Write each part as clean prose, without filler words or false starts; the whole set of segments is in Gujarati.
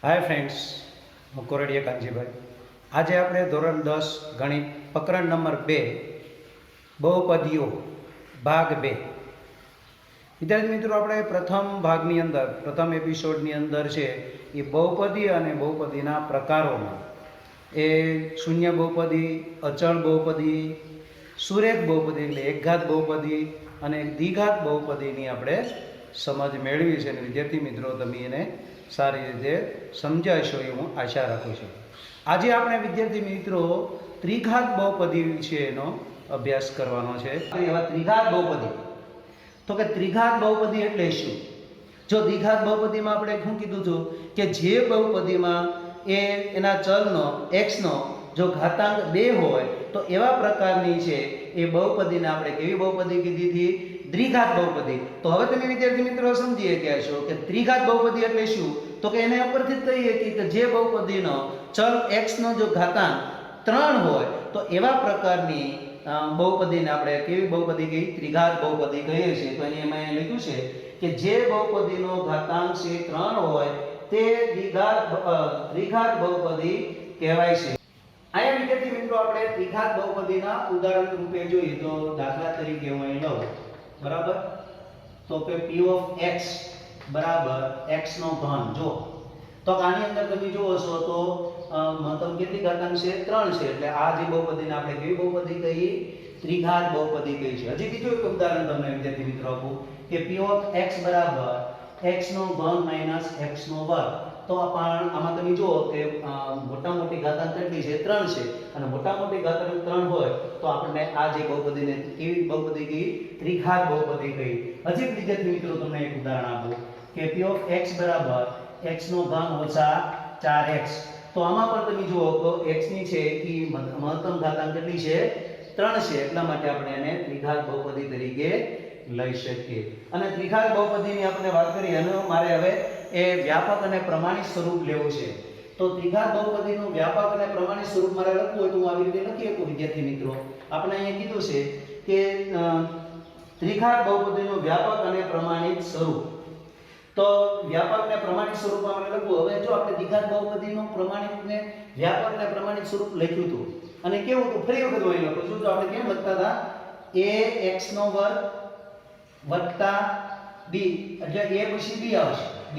હાય ફ્રેન્ડ્સ, હું કોરડિયા કાનજીભાઈ. આજે આપણે ધોરણ 10 ગણિત પ્રકરણ નંબર 2 બહુપદીઓ ભાગ 2. વિદ્યાર્થી મિત્રો, આપણે પ્રથમ એપિસોડની અંદર છે એ બહુપદી અને બહુપદીના પ્રકારોમાં એ શૂન્ય બહુપદી, અચળ બહુપદી, સુરેખ બહુપદી એટલે એકઘાત બહુપદી અને દ્વિઘાત બહુપદીની આપણે સમજ મેળવી છે. અને વિદ્યાર્થી મિત્રો, તમે એને સારી રીતે સમજાશો એ હું આશા રાખું છું. આજે આપણે વિદ્યાર્થી મિત્રો ત્રિઘાત બહુપદી વિશે એનો અભ્યાસ કરવાનો છે. એવા ત્રિઘાત બહુપદી, તો કે ત્રિઘાત બહુપદી એટલે શું? જો દ્વિઘાત બહુપદીમાં આપણે શું કીધું હતું કે જે બહુપદીમાં એના ચલનો x નો જો ઘાતાંક 2 હોય તો એવા પ્રકારની છે એ બહુપદીને આપણે કેવી બહુપદી કીધી હતી? દ્વિઘાત બહુપદી. તો હવે તમે વિદ્યાર્થી મિત્રો સમજી ગયા છો કે ત્રિઘાત બહુપદી એટલે શું? તો કે એને ઉપરથી જ કહીએ કે જે બહુપદીનો ચલ x નો જો ઘાતાંક 3 હોય તો એવા પ્રકારની બહુપદીને આપણે કેવી બહુપદી કહીએ? ત્રિઘાત બહુપદી કહીએ છીએ. તો એની એમાં લખ્યું છે કે જે બહુપદીનો ઘાતાંક છે 3 હોય તે ત્રિઘાત બહુપદી કહેવાય છે. અહીંયા વિદ્યાર્થી મિત્રો આપણે ત્રિઘાત બહુપદીના ઉદાહરણ રૂપે જોઈએ તો દાખલા તરીકે હું અહીં લઉં, બરાબર? તો કે p of x બરાબર x નો ઘન. જો તો આની અંદર તમે જુઓ છો તો મહત્તમ કેટલી ઘાતાંક છે? 3 છે. એટલે આ જે બહુપદીને આપણે કેવી બહુપદી કહીએ? ત્રિઘાત બહુપદી કહીએ છીએ. હજી બીજું એક ઉદાહરણ તમને વિદ્યાર્થી મિત્રો આપું કે p of x બરાબર x નો ઘન માઈનસ x નો વર્ગ. તો આમાં તમે જુઓ કે મોટા મોટી ઘાતાંક કેટલી છે? 3 છે. અને મોટા મોટી ઘાતાંક 3 હોય તો આપણને આ જે બહુપદીને કેવી બહુપદી કહીએ? ત્રિઘાત બહુપદી કહીએ. હજી વિદ્યાર્થી મિત્રો તમને એક ઉદાહરણ આપું કે p of x બરાબર x નો ઘન ઓછા 4x. તો આમાં પણ તમે જુઓ તો x ની છે એ મહત્તમ ઘાતાંક કેટલી છે? 3 છે. એટલા માટે આપણે એને ત્રિઘાત બહુપદી તરીકે લઈ શકીએ. અને ત્રિઘાત બહુપદીની આપણે વાત કરીએ અને મારે હવે એ વ્યાપક અને પ્રમાણિત સ્વરૂપ લેવું છે. તો ત્રિઘાત બહુપદીનું વ્યાપક અને પ્રમાણિત સ્વરૂપ મારે લખવું હોય તો હું આવી રીતે લખી શકું વિદ્યાર્થી મિત્રો. આપણે અહીંયા કીધું છે કે ત્રિઘાત બહુપદીનું વ્યાપક અને પ્રમાણિત સ્વરૂપ. તો વ્યાપક અને પ્રમાણિત સ્વરૂપમાં આપણે લખવું. હવે જો આપણે દ્વિઘાત બહુપદીનું પ્રમાણિત ને વ્યાપક અને પ્રમાણિત સ્વરૂપ લખ્યું હતું અને કેવું હતું ફરી વખત હું અહીં લખું છું. તો આપણે કેમ લખતા હતા? ax નો વર્ગ વત્તા b, એટલે a પછી b આવશે. b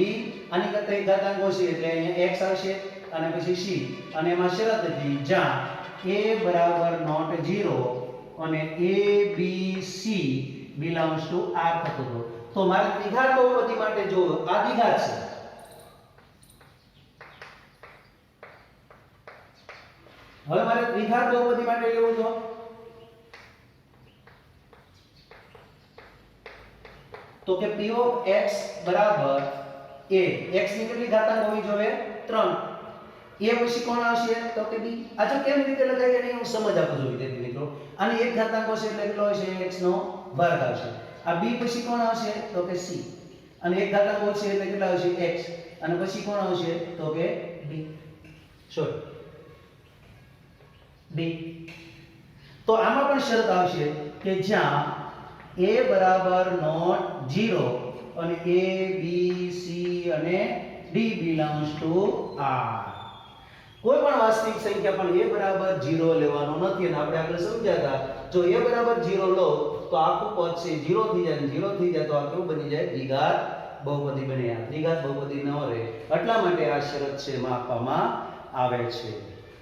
આની કરતા એક ઘાતાંક ઓછી એટલે અહીંયા x આવશે અને પછી c. અને એમાં શરત હતી જ્યાં a બરાબર નોટ 0 અને a b c belongs to r થતું હતું. તો મારે ત્રિઘાત બહુપદી માટે જો આ દ્વિઘાત છે, હવે મારે ત્રિઘાત બહુપદી માટે લેવું તો કે p of x બરાબર a, x ની કેટલી ઘાતાંક હોવી જોઈએ? 3. a પછી કોણ આવશે? તો કે b. આ જો કેવી રીતે લખાય એની હું સમજ આપું છું વિદ્યાર્થી મિત્રો. આની એક ઘાતાંક હશે એટલે કેટલો હશે? x નો વર્ગ આવશે. આ b પછી કોણ આવશે? તો કે c. અને એક ઘાતાંક હશે એટલે કેટલા આવશે? x. અને પછી કોણ આવશે? તો કે b. Sorry b. તો આમાં પણ શરત આવશે કે જ્યાં a બરાબર નોટ 0 અને a b c અને d belongs to r. કોઈ પણ વાસ્તવિક સંખ્યા પણ a બરાબર 0 લેવાનો નથી. અને આપણે આગળ સમજ્યા હતા જો a બરાબર 0 લો તો આખું પદ છે 0 થઈ જાય. 0 થઈ જાય તો આ કેવું બની જાય? દ્વિઘાત બહુપદી બને. આ દ્વિઘાત બહુપદી ન રહે એટલા માટે આ શરત છે એમાં આપવામાં આવે છે.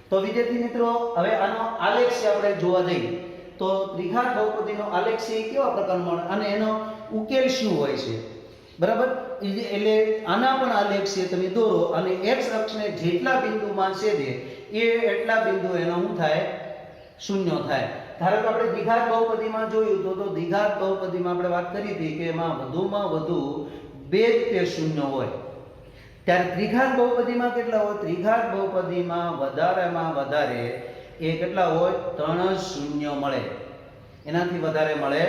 તો વિદ્યાર્થી મિત્રો, હવે આનો આલેખ છે આપણે જોવા જઈએ તો ત્રિઘાત બહુપદીનો આલેખ છે કેવા પ્રકારનો મળે અને એનો ઉકેલ શું હોય છે? બરાબર? એટલે આના પણ આલેખ છે તમે દોરો અને x અક્ષને જેટલા બિંદુમાં છેદે એ એટલા બિંદુ એનો શું થાય? શૂન્ય થાય. ધારો કે આપણે દ્વિઘાત બહુપદીમાં જોયું તો દ્વિઘાત બહુપદીમાં આપણે વાત કરી હતી કે એમાં વધુમાં વધુ 2 તે શૂન્ય હોય. ત્યારે ત્રિઘાત બહુપદીમાં કેટલા હોય? ત્રિઘાત બહુપદીમાં વધારેમાં વધારે એ કેટલા હોય? 3 શૂન્ય મળે. એનાથી વધારે મળે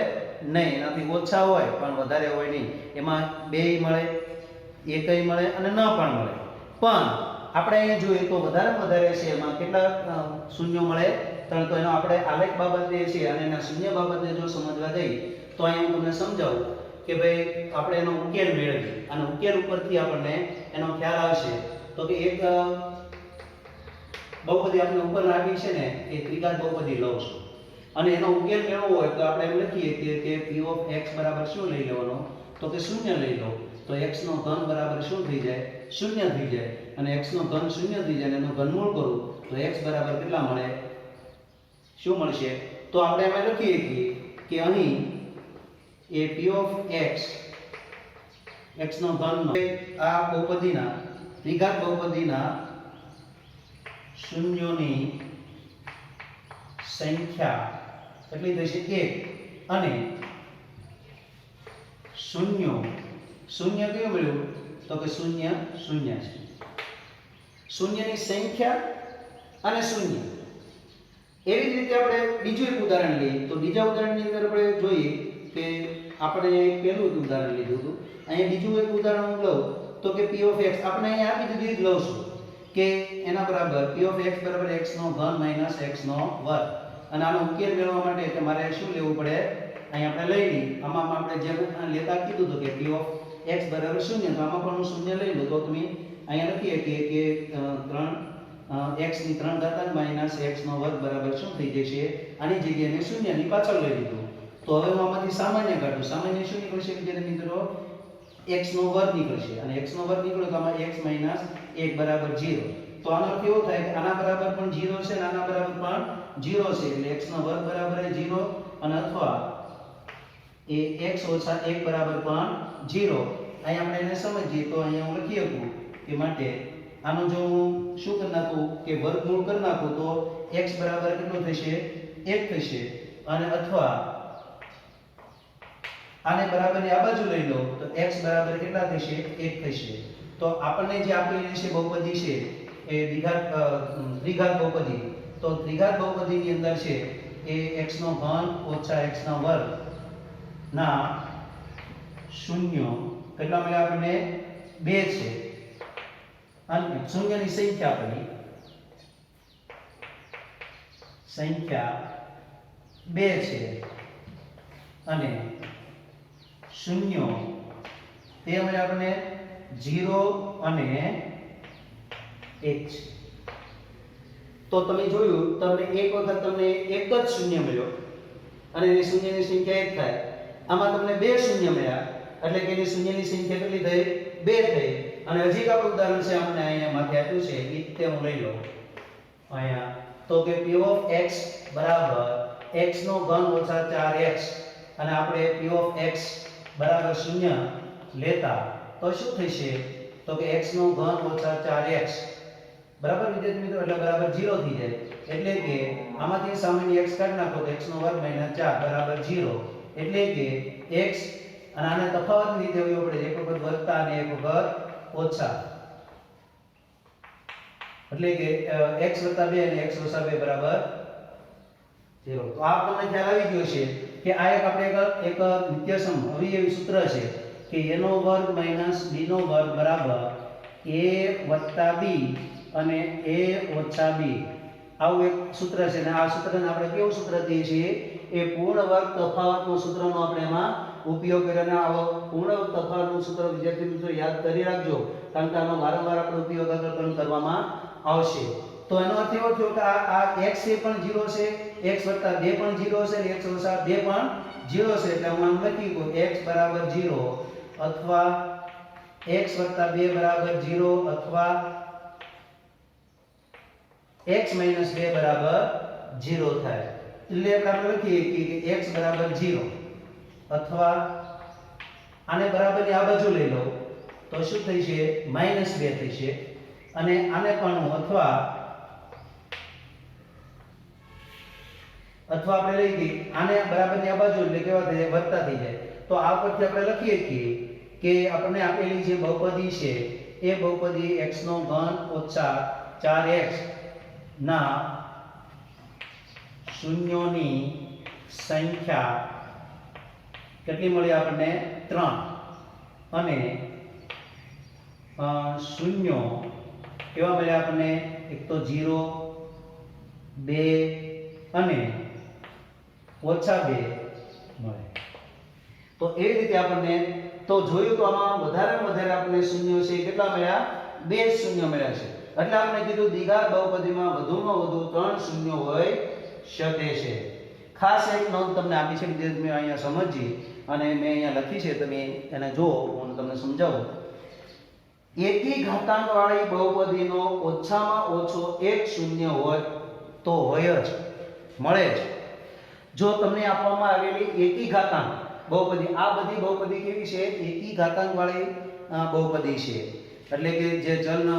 નહીં. એનાથી ઓછા હોય પણ વધારે હોય નહીં. એમાં 2 મળે, 1 મળે અને ન પણ મળે. પણ આપણે અહીં જોઈએ તો વધારેમાં વધારે છે એમાં કેટલા શૂન્ય મળે? 3. તો એનો આપણે આલેખ બાબતે છે અને એના શૂન્ય બાબતે જો સમજવા જઈએ તો અહીં હું તમને સમજાવું કે ભાઈ આપણે એનો ઉકેલ મેળવીએ અને ઉકેલ ઉપરથી આપણને એનો ખ્યાલ આવશે તો કે એક બહુપદી આપણે ઉપર આપી છે ને એ ત્રિઘાત બહુપદી લઉં છું અને એનો ઉકેલ મેળવવો હોય તો આપણે એમ લખીએ કે p ઓફ x બરાબર શું લઈ લેવાનો તો કે શૂન્ય લઈ લો તો x નો ઘન બરાબર શું થઈ જાય શૂન્ય થઈ જાય અને x નો ઘન શૂન્ય થઈ જાય અને એનું ઘનમૂળ કરું તો x બરાબર કેટલા મળે શું મળશે તો આપણે એમાં લખીએ કે અહીં એ p ઓફ x x નો ઘન આ બહુપદીના ત્રિઘાત બહુપદીના શૂન્યોની સંખ્યા કેટલી થશે 1 અને શૂન્ય કયું મળ્યું તો કે શૂન્ય છે શૂન્યની સંખ્યા અને શૂન્ય એવી જ રીતે આપણે બીજું એક ઉદાહરણ લઈએ તો બીજા ઉદાહરણની અંદર આપણે જોઈએ કે આપણે પહેલું ઉદાહરણ લીધું હતું અહીંયા બીજું એક ઉદાહરણ હું લઉં તો કે p ઓફ x આપણે અહીંયા આપી દીધું જ લઉં છું કે એના બરાબર p ઓફ x બરાબર x નો ઘન માઈનસ x નો વર્ગ અને આનો ઉકેલ મેળવવા માટે કે મારે શું લેવું પડે અહીંયા આપણે લઈ લઈએ આમાં આપણે જે લેતા કીધું હતું કે p ઓફ x બરાબર 0 તો આમાં પણ હું 0 લઈ લઉં તો તમે અહીંયા લખીએ કે 3 x ની 3 ઘાતાંક માઈનસ x નો વર્ગ બરાબર શું થઈ જશે આની જગ્યાએ મેં 0 ની પાછળ લઈ લીધું તો હવે હું આમાંથી સામાન્ય કાઢું સામાન્ય શું નીકળશે વિદ્યાર્થી મિત્રો x નો વર્ગ નીકળશે અને x નો વર્ગ નીકળ્યો તો આમાં x - 1 બરાબર 0 તો આનો અર્થ એવો થાય કે આના બરાબર પણ 0 છે અને આના બરાબર પણ 0 છે એટલે x નો વર્ગ બરાબર 0 અને અથવા એ x - 1 બરાબર પણ 0 અહીં આપણે એને સમજીએ તો અહીંયા હું લખી શકું કે માટે આનો જો હું શું કરી નાખું કે વર્ગમૂળ કરી નાખું તો x બરાબર કેટલું થશે 1 થશે અને અથવા આને બરાબરની આ બાજુ લઈ લો તો x બરાબર કેટલા થશે 1 થશે તો આપણને જે આપેલી છે બહુપદી છે એ ત્રિઘાત બહુપદી તો ત્રિઘાત બહુપદીની અંદર છે એ x નો ઘન ઓછા x નો વર્ગ ના શૂન્ય કેટલા મળ્યા આપણને 2 છે અને શૂન્યની સંખ્યા આપણી સંખ્યા 2 છે અને શૂન્ય તે મળ્યા આપણને 0 અને 1 છે તો તમે જોયું તમને એક વખત તમને એક જ શૂન્ય મળ્યો અને એ શૂન્યની સંખ્યા 1 થાય આમાં તમને 2 શૂન્ય મળ્યા એટલે કે એની શૂન્યની સંખ્યા કેટલી થઈ 2 થઈ અને હજી એક આપણું ઉદાહરણ છે આપણે અહીંયા માથે આપ્યું છે એ તે હું લઈ લઉં અહીંયા તો કે p ઓફ x બરાબર x નો ઘન ઓછા 4x અને આપણે p ઓફ x બરાબર 0 લેતા તો શું થશે તો કે x નો ઘન ઓછા 4x બરાબર વિદ્યાર્થી મિત્રો એટલે બરાબર 0 થઈ જાય એટલે કે આમાંથી સામાન્ય x કાઢી નાખો તો x નો વર્ગ - 4 બરાબર 0 એટલે કે x અને આને તફાવત રીતે લેવો પડે એક વખત વત્તા અને એક વખત ઓછા એટલે કે x + 2 અને x - 2 બરાબર 0 તો આ તમને ખ્યાલ આવી ગયો છે કે આ એક આપણે એક નિત્યસમ અવિયવી સૂત્ર છે કે a નો વર્ગ માઈનસ b નો વર્ગ બરાબર a + b અને a - b આવું એક સૂત્ર છે અને આ સૂત્રને આપણે કેવું સૂત્ર કહીએ છીએ એ પૂર્ણ વર્ગ તફાવતનું સૂત્રનો આપણે એમાં ઉપયોગ કર્યો અને આવો પૂર્ણ વર્ગ તફાવતનું સૂત્ર વિદ્યાર્થી મિત્રો યાદ કરી રાખજો કારણ કે આનો વારંવાર આપણે ઉપયોગ આગળ કરવામાં આવશે તો એનો અર્થ એવો થયો કે આ x એ પણ 0 છે x + 2 પણ 0 છે અને x - 2 પણ 0 છે એટલે હું આમ લખી શકું x બરાબર 0 અથવા x + 2 બરાબર 0 અથવા x - 2 બરાબર 0 થાય એટલે આપણે લખીએ કે x બરાબર 0 અથવા આને બરાબરની આ બાજુ લઈ લો તો શું થશે -2 થશે અને આને પણ હું અથવા આપણે લઈ ગઈ આને બરાબરની આ બાજુ એટલે કેવા થઈ જાય વત્તા થઈ જાય તો આ પરથી આપણે લખીએ કે આપણને આપેલી જે બહુપદી છે એ બહુપદી x નો ઘન ઓછા 4x ના શૂન્યોની સંખ્યા કેટલી મળી આપણને 3 અને શૂન્ય કેવા મળ્યા આપણને એક તો 0 2 અને -2 મળે તો એ રીતે આપણને તો જોયું તો આમાં વધારે આપણને શૂન્ય છે કેટલા મળ્યા બે શૂન્ય મળ્યા છે એટલે આપણે કીધું દ્વિઘાત બહુપદીમાં વધુમાં વધુ 3 શૂન્ય હોઈ શકે છે. ખાસ એક નોંધ તમને આપી છે કે તમે અહીંયા સમજી અને મેં અહીંયા લખી છે, તમે એને જો હું તમને સમજાવું. એકી ઘાતાંક વાળી બહુપદીનો ઓછામાં ઓછો એક શૂન્ય હોય તો હોય જ, મળે જ. જો તમને આપવામાં આવેલી એકી ઘાતાંક બહુપદી, આ બધી બહુપદી કેવી છે? એકી ઘાતાંક વાળી બહુપદી છે. એટલે કે જે ચલનો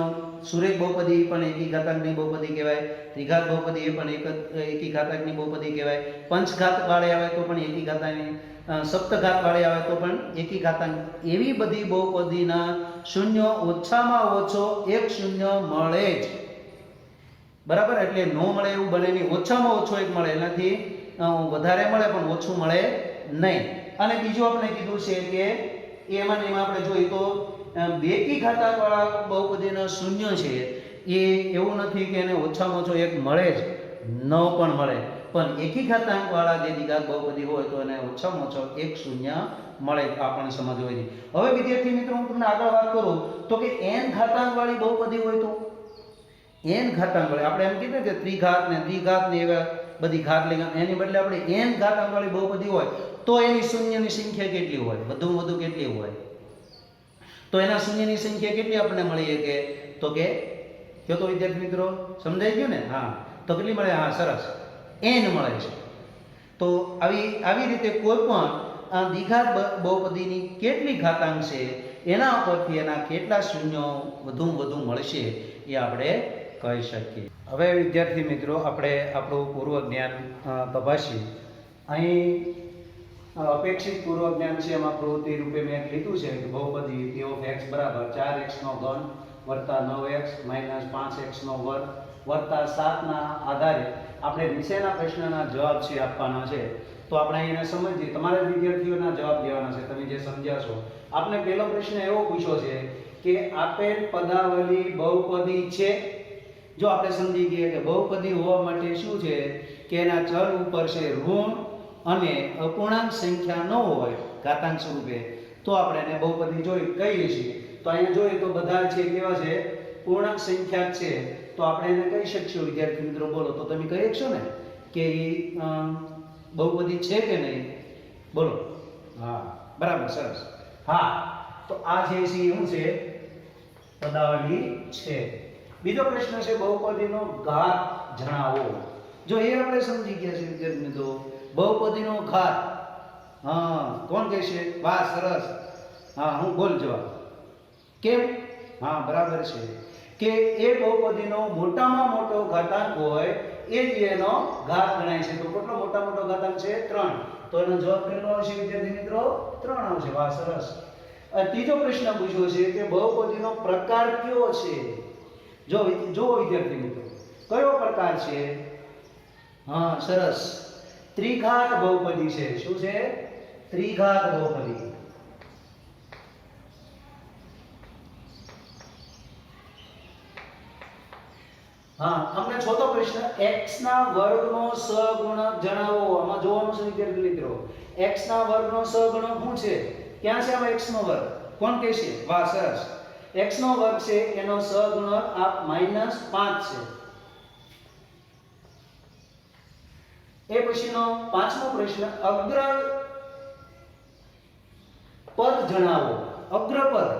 સુરેખ બહુપદી પણ એકી ઘાતાંકની બહુપદી કહેવાય, ત્રિઘાત બહુપદી એ પણ એકી ઘાતાંકની બહુપદી કહેવાય, પંચઘાત વાળી આવે તો પણ એકી ઘાતાંકની, સપ્તઘાત વાળી આવે તો પણ એકી ઘાતાંક. એવી બધી બહુપદીના શૂન્ય ઓછામાં ઓછો એક શૂન્ય મળે જ, બરાબર. એટલે નો મળે એવું બને નહીં, ઓછામાં ઓછો એક મળે, એનાથી વધારે મળે પણ ઓછું મળે નહીં. અને બીજું આપણે કીધું છે કે એમાં આપણે જોઈએ તો બેકી ઘાતાંક વાળા બહુપદીનો શૂન્ય છે એ એવું નથી કે એને ઓછામાં ઓછો એક મળે જ, 9 પણ મળે, પણ એકી ઘાતાંક વાળા જે દ્વિઘાત બહુપદી હોય તો એને ઓછામાં ઓછો એક શૂન્ય મળે. આપણને સમજ હોય છે. હવે વિદ્યાર્થી મિત્રો હું તમને આગળ વાત કરું તો કે n ઘાતાંક વાળી બહુપદી હોય તો n ઘાતાંક વાળી, આપણે એમ કીધું કે ત્રિઘાત ને દ્વિઘાત ને એવા બધી ઘાત લઈને, એની બદલે આપણે n ઘાતાંક વાળી બહુપદી હોય તો એની શૂન્યની સંખ્યા કેટલી હોય? વધુમાં વધુ કેટલી હોય? તો એના શૂન્યની સંખ્યા કેટલી આપણને મળી કે તો કે કયો તો વિદ્યાર્થી મિત્રો, સમજાઈ ગયું ને? હા, તો કેટલી મળે? હા, સરસ, n મળે છે. તો આવી રીતે કોઈ પણ દ્વિઘાત બહુપદીની કેટલી ઘાતાંક છે એના ઉપરથી એના કેટલા શૂન્યો વધુમાં વધુ મળશે એ આપણે કહી શકીએ. હવે વિદ્યાર્થી મિત્રો આપણે આપણું પૂર્વ જ્ઞાન તપાસીએ. અહીં અપેક્ષિત પૂર્વ જ્ઞાન છે, એમાં પ્રવૃત્તિ રૂપે મેં લીધું છે કે બહુપદી p of x બરાબર 4x નો ઘન વત્તા 9x માઇનસ 5x નો વર્ગ વત્તા 7 ના આધારે આપણે નીચેના પ્રશ્નના જવાબ છે આપવાના છે. તો આપણે એને સમજીએ, તમારે વિદ્યાર્થીઓના જવાબ દેવાના છે, તમે જે સમજ્યા છો. આપણે પહેલો પ્રશ્ન એવો પૂછ્યો છે કે આપેલ પદાવલી બહુપદી છે. જો આપણે સમજી ગયા કે બહુપદી હોવા માટે શું છે કે એના ચલ ઉપર છે ઋણ અને અપૂર્ણાંક સંખ્યા ન હોય ઘાતાંક સ્વરૂપે, તો આપણે એને બહુપદી જોઈ કહીએ છીએ. તો અહીંયા જોઈએ તો બધા છે કેવા છે? પૂર્ણાંક સંખ્યા છે. તો આપણે એને કહી શકીશું વિદ્યાર્થી મિત્રો, બોલો તો તમે કહી શકશો ને કે બહુપદી છે કે નહીં? બોલો. હા, બરાબર, સરસ. હા, તો આ જે છે શું છે? પદાવલી છે. બીજો પ્રશ્ન છે બહુપદીનો ઘાત જણાવો. જો એ આપણે સમજી ગયા છે વિદ્યાર્થી મિત્રો, બહુપદીનો ઘાત. હા, કોણ કહેશે? વાહ, સરસ. હા, હું બોલ જવાબ. કેમ? હા, બરાબર છે કે એ બહુપદીનો મોટામાં મોટો ઘાતાંક હોય એ જ એનો ઘાત ગણાય છે. તો કેટલો મોટા મોટો ઘાતાંક છે? 3. તો એનો જવાબ કેટલો આવશે વિદ્યાર્થી મિત્રો? 3 આવશે. વાહ, સરસ. ત્રીજો પ્રશ્ન પૂછ્યો છે કે બહુપદીનો પ્રકાર કયો છે? જો વિદ્યાર્થી મિત્રો, કયો પ્રકાર છે? હા, સરસ, ત્રિઘાત બહુપદી છે. શું છે? ત્રિઘાત બહુપદી. હા, અમને ચોથો પ્રશ્ન x ના વર્ગનો સહગુણક જણાવો. આમાં જોવાનું છે વિદ્યાર્થી મિત્રો, x ના વર્ગનો સહગુણક શું છે? ક્યાં છે આમાં x નો વર્ગ? કોણ કહેશે? વાહ, સરસ. x નો વર્ગ છે એનો સહગુણક આ -5 છે. એ પછીનો પાંચમો પ્રશ્ન અગ્ર પદ જણાવો. અગ્રપદ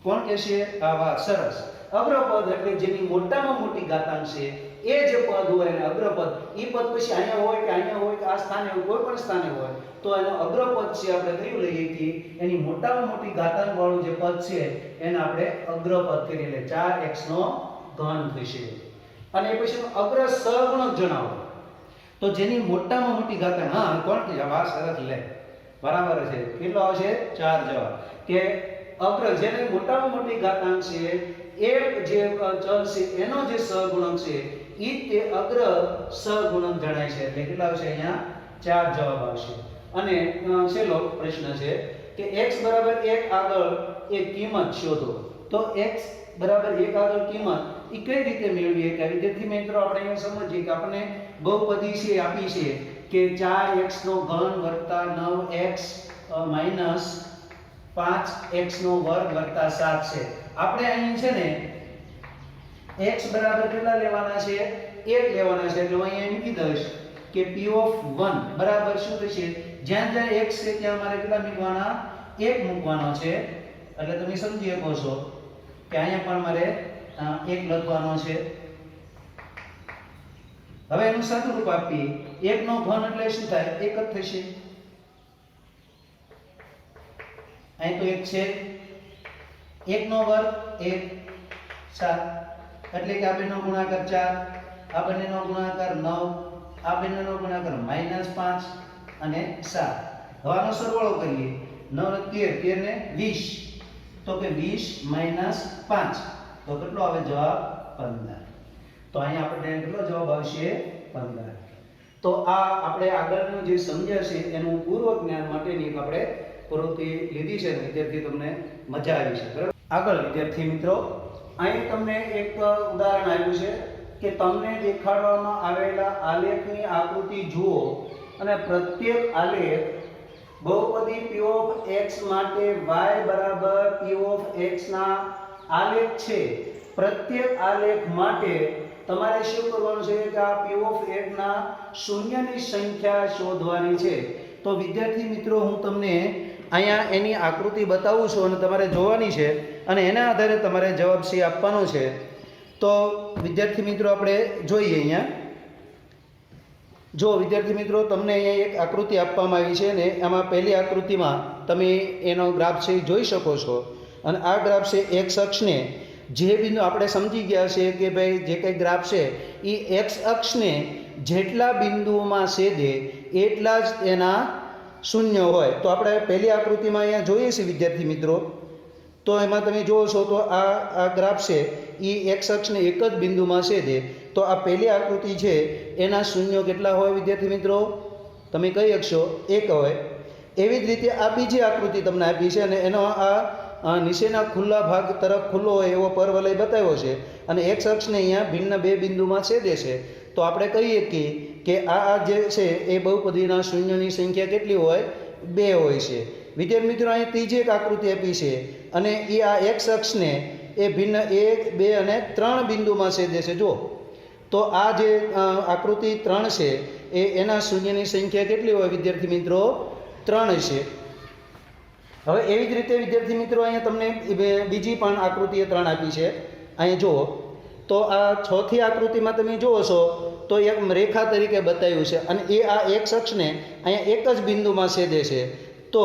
કોણ કહેશે? આ વાહ, સરસ. અગ્રપદ એટલે જેની મોટામાં મોટી ઘાતાંક છે એ જે પદ હોય એને અગ્રપદ. એ પદ પછી અહીંયા હોય કે અહીંયા હોય કે આ સ્થાને હોય, કોઈ પણ સ્થાને હોય તો એનો અગ્રપદ છે. આપણે કયું લઈએ કે એની મોટામાં મોટી ઘાતાંક વાળું જે પદ છે એને આપણે અગ્રપદ કરી લે. 4x નો ઘન થશે. અને એ પછી અગ્ર સહગુણક જણાવો. તો જેની મોટામાં મોટી ઘાતાંક, હા, કોણ કે? વાહ, સરસ, લે, બરાબર છે. કેટલો આવશે? 4 જવાબ. કે અગ્ર જેની મોટામાં મોટી ઘાતાંક છે એ જે ચલ છે એનો જે સહગુણક છે ઈ તે અગ્ર સહગુણક જણાય છે. એટલે કેટલા આવશે? અહીંયા 4 જવાબ આવશે. અને છેલ્લો પ્રશ્ન છે કે x બરાબર 1 આગળ એક કિંમત શોધો. તો x બરાબર 1 આગળ કિંમત ઈ કઈ રીતે મેળવીએ? કે વિદ્યાર્થી મિત્રો આપણે અહીંયા સમજીએ કે આપણે બહુપદી છે આપી છે કે 4x નો ઘન વત્તા 9x માઈનસ 5x નો વર્ગ વત્તા 7 છે. આપણે અહીં છે ને x બરાબર કેટલા લેવાના છે? 1 લેવાના છે. એટલે અહીંયા મૂકી દઈશ કે p(1) બરાબર શું થશે? જ્યાં જ્યાં x છે ત્યાં મારે કેટલા મૂકવાના? 1 મૂકવાનો છે. એટલે તમે સમજી શકો છો કે અહીંયા પણ મારે 1 લખવાનો છે. હવે એનું સાદુરૂપ આપીએ. 1 નો ઘન એટલે શું થાય? 1 જ થશે. અહીં તો 1 છે. 1 નો વર્ગ 1 7 એટલે કે આ બેનો ગુણાકાર 4, આ બંનેનો ગુણાકાર 9, આ બંનેનો ગુણાકાર -5 અને 7. હવે આનો સરવાળો કરીએ. 9 ને 13, 13 ને 20, તો કે 20 - 5 તો કેટલો આવે જવાબ? 15. તો અહીંયા આપણે કેટલો જવાબ આવશે? 15. તો આ આપણે આગળનું જે સમજ્યા છે એનું પૂર્વ જ્ઞાન માટેની એક આપણે પ્રવૃત્તિ લીધી છે. વિદ્યાર્થી તમને મજા આવી છે. બરાબર. આગળ વિદ્યાર્થી મિત્રો, અહીં તમને એક ઉદાહરણ આપ્યું છે કે તમને દેખાડવામાં આવેલા આલેખની આકૃતિ જુઓ અને પ્રત્યેક આલેખ બહુપદી p(x) માટે y બરાબર p(x) ના આલેખ છે. પ્રત્યેક આલેખ માટે તમારે શું કરવાનું છે કે આ p(x) ના શૂન્યની સંખ્યા શોધવાની છે. તો વિદ્યાર્થી મિત્રો, હું તમને અહીંયા એની આકૃતિ બતાવું છું અને તમારે જોવાની છે અને એના આધારે તમારે જવાબ સી આપવાનો છે. તો વિદ્યાર્થી મિત્રો આપણે જોઈએ. અહીંયા જો વિદ્યાર્થી મિત્રો, તમને અહીંયા એક આકૃતિ આપવામાં આવી છે ને એમાં પહેલી આકૃતિમાં તમે એનો ગ્રાફ છે જોઈ શકો છો. અને આ ગ્રાફ છે x અક્ષને જે બિંદુ આપણે સમજી ગયા છે કે ભાઈ જે કંઈ ગ્રાફ છે એ x અક્ષને જેટલા બિંદુઓમાં છેદે એટલા જ એના શૂન્ય હોય. તો આપણે પહેલી આકૃતિમાં અહીંયા જોઈએ છીએ વિદ્યાર્થી મિત્રો. તો એમાં તમે જુઓ છો તો આ ગ્રાફ છે એ x અક્ષને એક જ બિંદુમાં છેદે. તો આ પહેલી આકૃતિ છે એના શૂન્યો કેટલા હોય વિદ્યાર્થી મિત્રો? તમે કહી શકશો 1 હોય. એવી જ રીતે આ બીજી આકૃતિ તમને આપી છે અને એનો આ નીચેના ખુલ્લા ભાગ તરફ ખુલ્લો હોય એવો પરવલય બતાવ્યો છે અને x અક્ષને અહીંયા ભિન્ન 2 બિંદુમાં છેદે છે. તો આપણે કહીએ કે આ જે છે એ બહુપદીના શૂન્યની સંખ્યા કેટલી હોય? 2 હોય છે. વિદ્યાર્થી મિત્રો, અહીં ત્રીજી એક આકૃતિ આપી છે અને એ આ x અક્ષને એ ભિન્ન 1, 2 અને 3 બિંદુમાં છેદે છે. જો તો આ જે આકૃતિ 3 છે એના શૂન્યની સંખ્યા કેટલી હોય વિદ્યાર્થી મિત્રો? 3 છે. હવે એવી જ રીતે વિદ્યાર્થી મિત્રો, અહીંયા તમને બીજી પણ આકૃતિએ 3 આપી છે. અહીં જુઓ તો આ ચોથી આકૃતિમાં તમે જુઓ છો તો એક રેખા તરીકે બતાવ્યું છે અને એ આ x અક્ષને અહીંયા એક જ બિંદુમાં છેદે છે. તો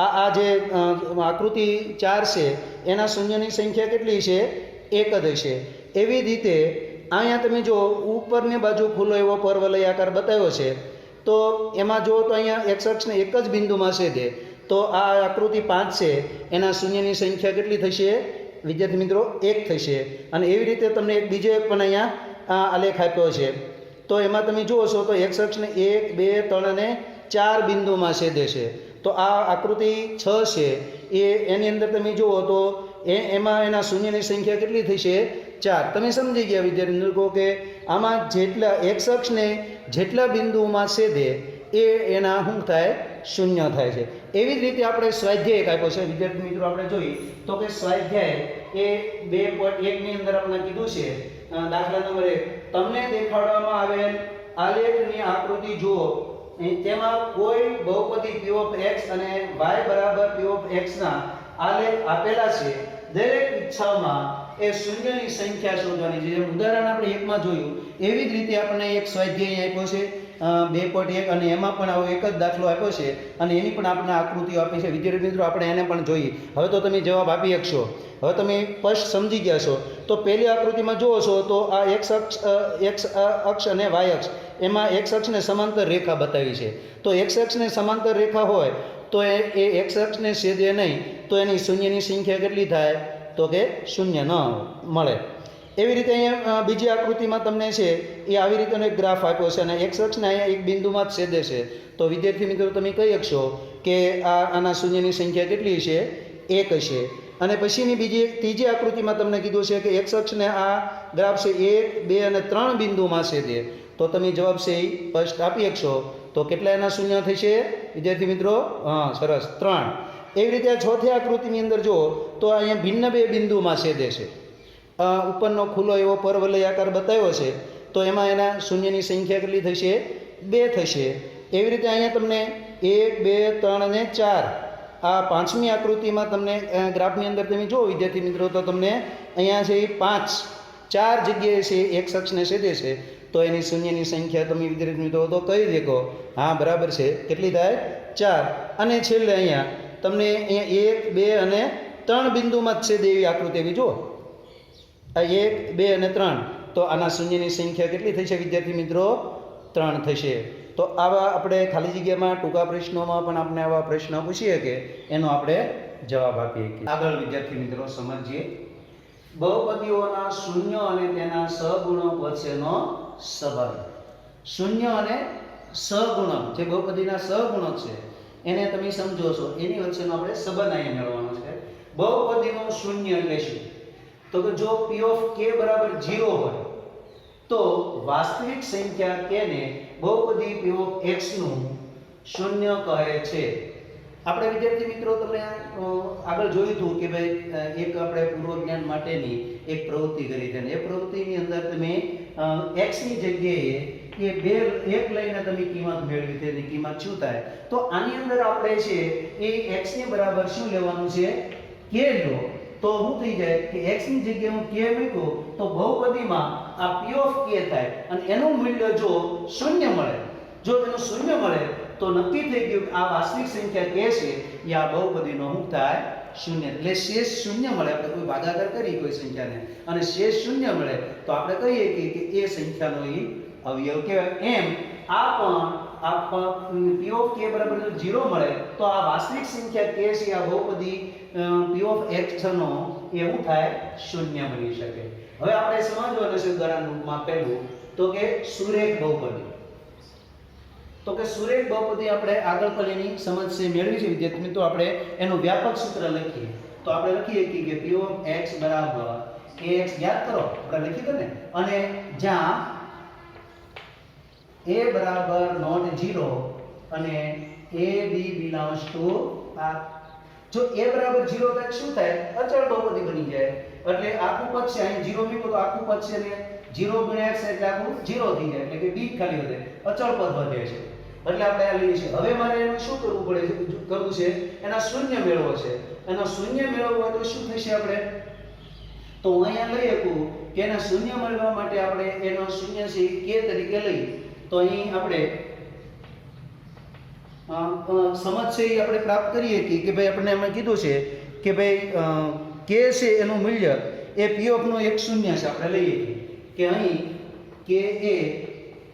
આ જે આકૃતિ 4 છે એના શૂન્યની સંખ્યા કેટલી છે? 1 જ છે. એવી જ રીતે અહીંયા તમે જો ઉપરની બાજુ ખુલ્લો એવો પરવલયાકાર બતાવ્યો છે. તો એમાં જુઓ તો અહીંયા x અક્ષને એક જ બિંદુમાં છેદે. તો આ આકૃતિ 5 છે એના શૂન્યની સંખ્યા કેટલી થશે વિદ્યાર્થી મિત્રો? 1 થશે. અને એવી રીતે તમને એક બીજો એક પણ અહીંયા આલેખ આપ્યો છે. તો એમાં તમે જુઓ છો તો x અક્ષને 1, 2, 3 અને 4 બિંદુમાં છેદે છે. તો આ આકૃતિ 6 છે એની અંદર તમે જુઓ તો એમાં એના શૂન્યની સંખ્યા કેટલી થશે? 4. તમે સમજી ગયા વિદ્યાર્થી મિત્રો કે આમાં જેટલા x અક્ષને જેટલા બિંદુઓમાં છેદે એના શું થાય? શૂન્ય થાય છે. એવી જ રીતે આપણે સ્વાધ્યાય એક આપ્યો છે વિદ્યાર્થી મિત્રો. આપણે જોઈએ તો કે સ્વાધ્યાય એ 2.1 ની અંદર આપણે કીધું છે દાખલા નંબર 1, તમને દેખાડવામાં આવેલ આલેખની આકૃતિ જુઓ. તેમાં કોઈ બહુપદી p(x) અને y બરાબર p(x) ના આલેખ આપેલા છે. દરેક ઈચ્છામાં એ શૂન્યની સંખ્યા શોધવાની છે. જેમ ઉદાહરણ આપણે 1 માં જોયું એવી જ રીતે આપણને એક સ્વાધ્યાય આપ્યો છે 2.1 અને એમાં પણ આવો એક જ દાખલો આપ્યો છે અને એની પણ આપણને આકૃતિઓ આપી છે. વિદ્યાર્થી મિત્રો, આપણે એને પણ જોઈએ. હવે તો તમે જવાબ આપી શકશો. હવે તમે સ્પષ્ટ સમજી ગયા છો. તો પહેલી આકૃતિમાં જુઓ છો તો આ x અક્ષ અને y અક્ષ, એમાં x અક્ષને સમાંતર રેખા બતાવી છે. તો x અક્ષને સમાંતર રેખા હોય તો એ x અક્ષને છેદે નહીં. તો એની શૂન્યની સંખ્યા કેટલી થાય? તો કે શૂન્ય ન મળે. એવી રીતે અહીંયા બીજી આકૃતિમાં તમને છે એ આવી રીતેનો એક ગ્રાફ આપ્યો છે અને x અક્ષને અહીંયા એક બિંદુમાં જ છેદે છે. તો વિદ્યાર્થી મિત્રો, તમે કહી શકશો કે આના શૂન્યની સંખ્યા કેટલી છે? 1 છે. અને પછીની ત્રીજી આકૃતિમાં તમને કીધું છે કે x અક્ષને આ ગ્રાફ છે 1, 2 અને 3 બિંદુમાં છેદે. તો તમે જવાબ છે એ સ્પષ્ટ આપી શકશો. તો કેટલા એના શૂન્ય થશે વિદ્યાર્થી મિત્રો? હા, સરસ, 3. એવી રીતે આ ચોથી આકૃતિની અંદર જુઓ તો અહીંયા ભિન્ન બે બિંદુમાં છેદે છે. ઉપરનો ખુલ્લો એવો પરવલય આકાર બતાવ્યો છે તો એમાં એના શૂન્યની સંખ્યા કેટલી થશે? 2 થશે. એવી રીતે અહીંયા તમને 1 2 3 અને 4 આ પાંચમી આકૃતિમાં તમને ગ્રાફની અંદર તમે જુઓ વિદ્યાર્થી મિત્રો તો તમને અહીંયા છે એ 4 જગ્યાએ છે એક અક્ષને છેદે છે તો એની શૂન્યની સંખ્યા તમે વિદ્યાર્થી મિત્રો તો કહી દેખો હા બરાબર છે. કેટલી થાય? 4. અને છેલ્લે અહીંયા તમને અહીંયા 1 2 અને 3 બિંદુમાં જ છેદે એવી આકૃતિ એવી જુઓ. આ 1 2 અને 3 તો આના શૂન્યની સંખ્યા કેટલી થશે વિદ્યાર્થી મિત્રો? 3 થશે. તો આવા આપણે ખાલી જગ્યામાં ટૂંકા પ્રશ્નોમાં પણ આપણે આવા પ્રશ્ન પૂછીએ કે એનો આપણે જવાબ આપીએ. આગળ વિદ્યાર્થી મિત્રો સમજીએ બહુપદીઓના શૂન્ય અને તેના સહગુણક વચ્ચેનો સંબંધ. શૂન્ય અને સહગુણક જે બહુપદીના સહગુણક છે એને તમે સમજો છો એની વચ્ચેનો આપણે સંબંધ અહીંયા મેળવવાનો છે. બહુપદીનો શૂન્ય એટલે શું? તો કે જો p of k બરાબર 0 હોય તો વાસ્તવિક સંખ્યા k ને બહુપદી p of x નું શૂન્ય કહે છે. આપણે વિદ્યાર્થી મિત્રો તમે આગળ જોયું હતું કે ભાઈ એક આપણે પૂર્વ જ્ઞાન માટેની એક પ્રવૃત્તિ કરી છે. એ પ્રવૃત્તિની અંદર તમે x ની જગ્યાએ એ એક લઈને તમે કિંમત મેળવી તેની કિંમત શું થાય? તો આની અંદર આપણે છે એ x ની બરાબર શું લેવાનું છે? k લો. તો શું થઈ જાય કે x ની જગ્યાએ હું k મૂક્યો તો બહુપદીમાં આ p of k થાય અને એનું મૂલ્ય જો શૂન્ય મળે, જો એનું શૂન્ય મળે તો નક્કી થઈ ગયું આ વાસ્તવિક સંખ્યા k છે એ આ બહુપદીનો શું થાય? શૂન્ય. એટલે શેષ શૂન્ય મળે. આપણે કોઈ ભાગાકાર કરી કોઈ સંખ્યાને અને શેષ શૂન્ય મળે તો આપણે કહીએ કે એ સંખ્યાનો એ અવયવ કહેવાય. એમ આ પણ p of k બરાબર 0 મળે તો આ વાસ્તવિક સંખ્યા k છે આ બહુપદી p of x નો એવું થાય શૂન્ય બની શકે. હવે આપણે સમજવાનું છે ઉદાહરણ રૂપમાં પહેલું તો કે સુરેખ બહુપદી. તો કે સુરેખ બહુપદી આપણે આગળ પણ એની સમજ છે મેળવી છે વિદ્યાર્થી મિત્રો. આપણે એનું વ્યાપક સૂત્ર લખીએ તો આપણે લખીએ કે p of x બરાબર ax યાદ કરો આપણે લખી દો ને. અને જ્યાં a બરાબર નોટ 0 અને a b belongs to r. જો a બરાબર 0 થાય શું થાય? અચળ બહુપદી બની જાય. એટલે આખું પદ છે અહીં 0 મૂકો તો આખું પદ છે ને 0 ગુણ્યા x એટલે આખું 0 થઈ જાય. એટલે કે b ખાલી વધે, અચળ પદ વધે છે. એટલે આપણે આ લઈએ છીએ. હવે મારે એનું શું કરવું છે? એના શૂન્ય મેળવવો છે. એનો શૂન્ય મેળવવો હોય તો શું થશે? આપણે તો હું અહીંયા લઈ શકું કે એના શૂન્ય મેળવવા માટે આપણે એનો શૂન્ય છે k તરીકે લઈ તો અહીં આપણે સમજ છે એ આપણે પ્રાપ્ત કરીએ કે ભાઈ આપણે એમાં કીધું છે કે ભાઈ k છે એનું મૂલ્ય એ p of નો એક શૂન્ય છે. આપણે લઈએ કે અહીં k A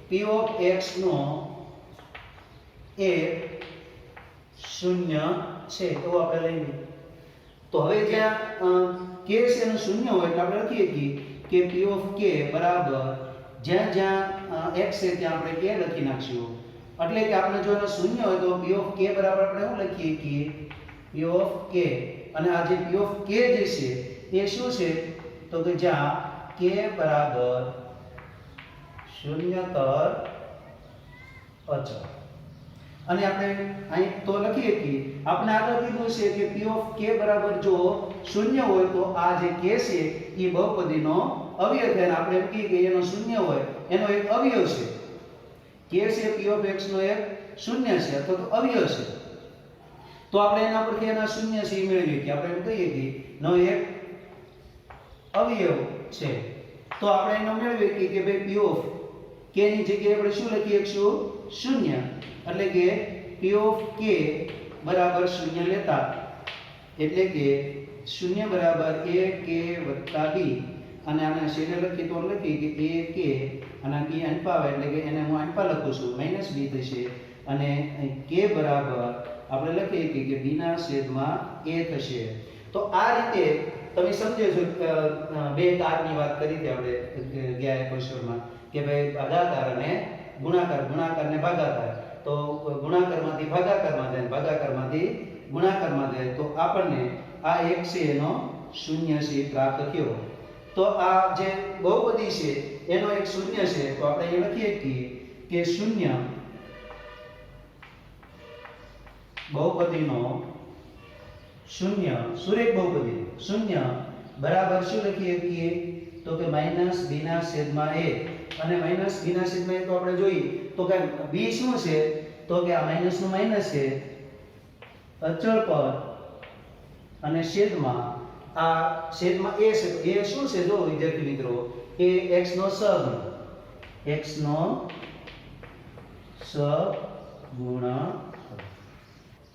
p of x નો એક શૂન્ય છે તો આપણે લઈએ. તો હવે જ્યાં k છે એનું શૂન્ય હોય એટલે આપણે લખીએ કે p of k બરાબર જ્યાં x છે ત્યાં આપણે k લખી નાખશું. એટલે કે આપણે જો એનો શૂન્ય હોય તો p of k બરાબર આપણે શું લખીએ કે p of k અને આ જે p of k જે છે એ શું છે? તો કે જ્યાં k બરાબર શૂન્યતર અચળ. અને આપણે અહીં તો લખીએ કે આપણે આગળ કીધું છે કે p of k બરાબર જો શૂન્ય હોય તો આ જે k છે એ બહુપદીનો અવયવ થાય. આપણે એમ કહીએ કે એનો શૂન્ય હોય એનો એક અવયવ છે. k છે p of x નો એક શૂન્ય છે અથવા તો અવયવ છે. તો આપણે એના પરથી એના શૂન્ય છે એ મેળવીએ કે આપણે એમ કહીએ કે નો એક અવયવ છે. તો આપણે એનો મેળવીએ કે ભાઈ p of k ની જગ્યાએ આપણે શું લખી શકશું? શૂન્ય. એટલે કે p of k બરાબર શૂન્ય લેતા એટલે કે શૂન્ય બરાબર a k + b અને આને છેલ્લે લખી તો લખી કે a k અને b અનપા આવે એટલે કે એને હું અનપા લખું છું -b થશે અને k બરાબર આપણે લખીએ કે b ના છેદમાં a થશે. તો આ રીતે તમે સમજો છો બે કારની વાત કરી હતી આપણે ગયા એપિસોડમાં કે ભાઈ ભાગાકાર અને ગુણાકાર, ગુણાકાર ને ભાગાકાર. તો ગુણાકારમાંથી ભાગાકારમાં જાય, ભાગાકારમાંથી ગુણાકારમાં જાય તો આપણને આ એક છે એનો શૂન્ય છે પ્રાપ્ત થયો. તો આ જે બહુપદી છે એનો એક શૂન્ય છે તો આપણે એ લખીએ કે શૂન્ય બહુપદીનો શૂન્ય સુરેખ બહુપદી શૂન્ય બરાબર શું લખી શકીએ તો કે માઈનસ b ના છેદમાં a અને માઈનસ b ના છેદમાં a તો આપણે જોઈએ તો કે b શું છે તો કે આ માઈનસ નું માઈનસ છે અચળ પદ અને છેદમાં આ છેદમાં a છે તો a શું છે જો વિદ્યાર્થી મિત્રો એ x નો સહગુણક x નો સહગુણક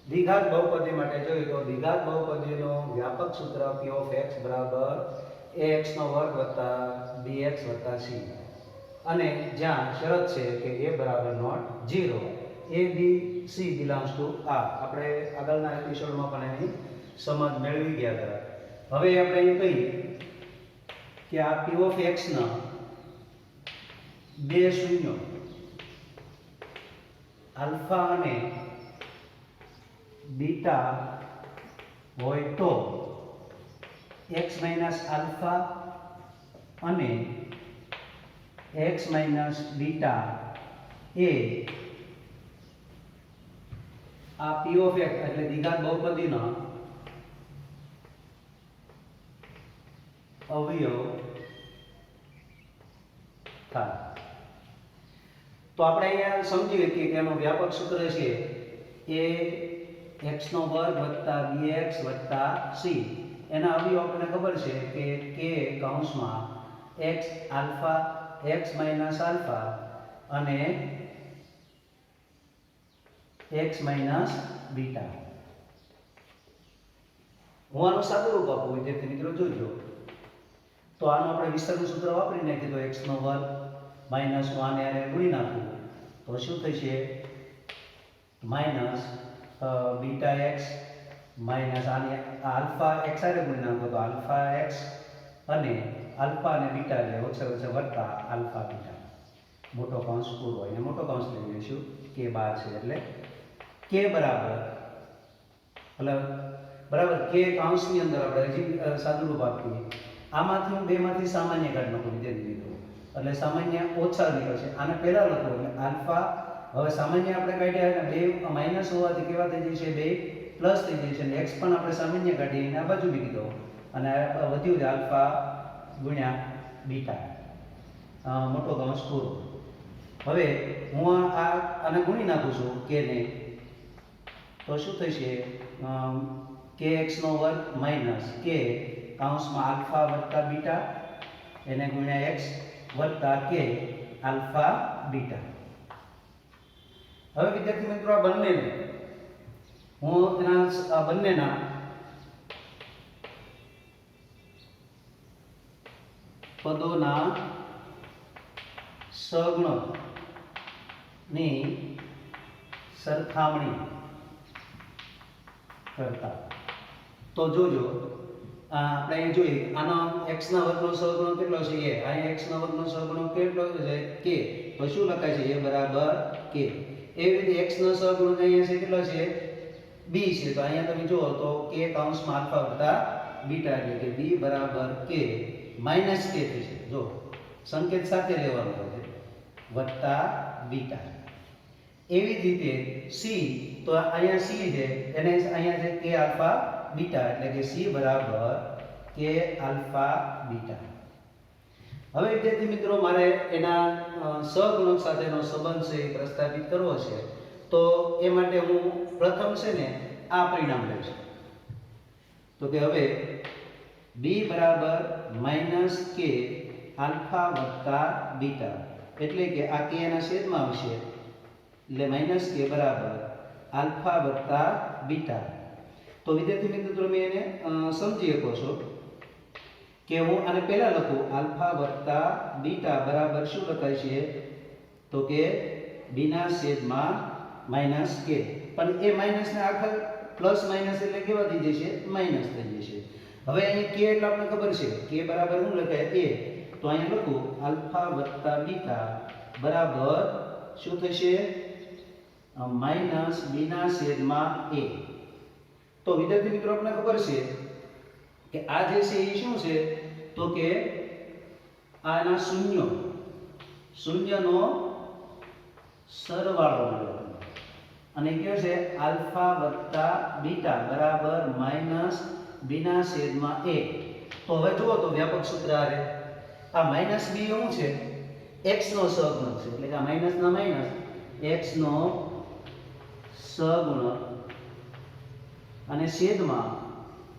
દ્વિઘાત બહુપદી માટે જોઈએ તો દ્વિઘાત બહુપદીનો વ્યાપક સૂત્ર p of x બરાબર ax નો વર્ગ વત્તા bx વત્તા c અને જ્યાં શરત છે કે a બરાબર not 0 a b c belongs to r આપણે આગળના એપિસોડમાં પણ એની સમજ મેળવી ગયા હતા હવે આપણે અહીં કહીએ કે આ p of x ના બે શૂન્યો આલ્ફા અને બીટા હોય તો x માઈનસ આલ્ફા અને x માઈનસ બીટા એ આ p of x એટલે દ્વિઘાત બહુપદીનો અવયવ થાય તો આપણે અહીંયા સમજીએ કે એનું વ્યાપક સૂત્ર છે એ x નો વર્ગ વત્તા bx વત્તા c એના અવયવ આપણને ખબર છે કે k કૌંસમાં x alpha x minus alpha અને x માઈનસ બીટા હું આનું સાદું રૂપ આપું વિદ્યાર્થી મિત્રો જોજો તો આનું આપણે વિસ્તરણનું સૂત્ર વાપરી નાખીએ તો x નો વર્ગ માઈનસ 1 અને ગુણી નાખું તો શું થશે માઈનસ બીટા x માઈનસ આને આલ્ફા x સાથે ગુણી નાખો તો આલ્ફા x અને આલ્ફા અને બીટા એટલે ઓછા ઓછા વત્તા આલ્ફા બીટા મોટો કૌંસ પૂરો અને મોટો કૌંસ લઈ લઈશું k બાર છે એટલે k બરાબર k કૌંસની અંદર આપણે હજી સાદું રૂપ આપીએ આમાંથી હું બેમાંથી સામાન્ય કાઢી નાખું વિદ્યાર્થી મિત્રો એટલે સામાન્ય ઓછા નીકળશે આને પહેલા લખો એટલે આલ્ફા હવે સામાન્ય આપણે કાઢ્યા અને બે માઈનસ હોવાથી કેવા થઈ જશે બે પ્લસ થઈ જશે અને x પણ આપણે સામાન્ય કાઢીએ અને આ બાજુ મૂકી દો અને વધ્યું છે આલ્ફા ગુણ્યા બીટા મોટો કૌંસ પૂરો હવે હું આને ગુણી નાખું છું કે ને તો શું થશે kx નો વર્ગ માઈનસ k કૌંસમાં આલ્ફા વત્તા બીટા એને ગુણ્યા x વત્તા k આલ્ફા બીટા હવે વિદ્યાર્થી મિત્રો આ બંનેને હું આ બંનેના પદોના સહગુણકની સરખામણી કરતા તો જોજો આપણે અહીં જોઈએ આનો x ના વર્ગનો સહગુણક કેટલો છે a અહીં x ના વર્ગનો સહગુણક કેટલો છે k તો શું લખાય છે a બરાબર k એવી રીતે x નો સહગુણક અહીંયા છે કેટલો છે b છે તો અહીંયા તમે જુઓ તો k કૌંસમાં આલ્ફા વત્તા બીટા એટલે કે b બરાબર k માઈનસ k થશે જો સંકેત સાથે લેવાનો છે વત્તા બીટા એવી જ રીતે c તો અહીંયા c છે એને અહીંયા છે k આલ્ફા બીટા એટલે કે c બરાબર k આલ્ફા બીટા હવે વિદ્યાર્થી મિત્રો મારે એના સહગુણક સાથેનો સંબંધ છે એ પ્રસ્થાપિત કરવો છે તો એ માટે હું પ્રથમ છે ને આ પરિણામ લઈશ તો કે હવે b બરાબર -k આલ્ફા વત્તા બીટા એટલે કે આ k ના છેદમાં આવશે એટલે -k બરાબર આલ્ફા વત્તા બીટા તો વિદ્યાર્થી મિત્રો તમે એને સમજી શકો છો કે હું આને પહેલા લખું આલ્ફા વત્તા બીટા બરાબર શું લખાય છે તો કે b ના છેદમાં -k પણ એ માઈનસ ને આખા પ્લસ માઈનસ એટલે કેવા થઈ જશે માઈનસ થઈ જશે હવે અહીં k એટલે આપણને ખબર છે k બરાબર શું લખાય a તો અહીં લખું આલ્ફા વત્તા બીટા બરાબર શું થશે માઈનસ b ના છેદમાં a તો વિદ્યાર્થી મિત્રો આપણને ખબર છે કે આ જે છે એ શું છે તો કે આના શૂન્યનો સરવાળો મળ્યો અને કયો છે આલ્ફા વત્તા બીટા બરાબર માઈનસ b ના છેદમાં a. તો હવે જુઓ તો વ્યાપક સૂત્ર આવે આ માઈનસ b શું છે x નો સહગુણક છે એટલે કે આ માઈનસ ના માઈનસ x નો સહગુણક અને છેદમાં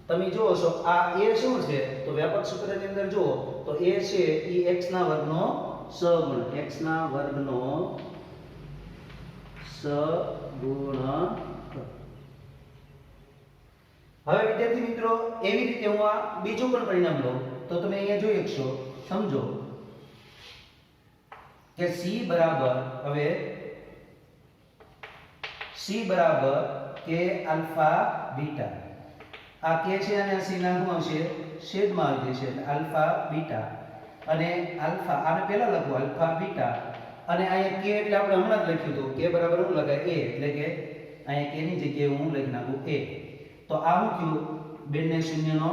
તમે જુઓ છો આ a શું છે તો વ્યાપક સૂત્રની અંદર જુઓ તો a છે ઈ x ના વર્ગનો સહગુણક x ના વર્ગનો સહગુણક. હવે વિદ્યાર્થી મિત્રો એવી રીતે હું આ બીજું પણ પરિણામ લઉં તો તમે અહીંયા જોઈ શકશો સમજો કે c બરાબર હવે c બરાબર કે આલ્ફા બીટા આ કે છે અને આ c ના શું આવશે છેદમાં આવી જશે એટલે આલ્ફા બીટા અને આલ્ફા આને પહેલા લખો આલ્ફા બીટા અને અહીંયા કે એટલે આપણે હમણાં જ લખ્યું હતું કે બરાબર હું લગાય a એટલે કે અહીંયા કે ની જગ્યાએ હું લખી નાખું a. તો આ શું થયું બંને શૂન્યનો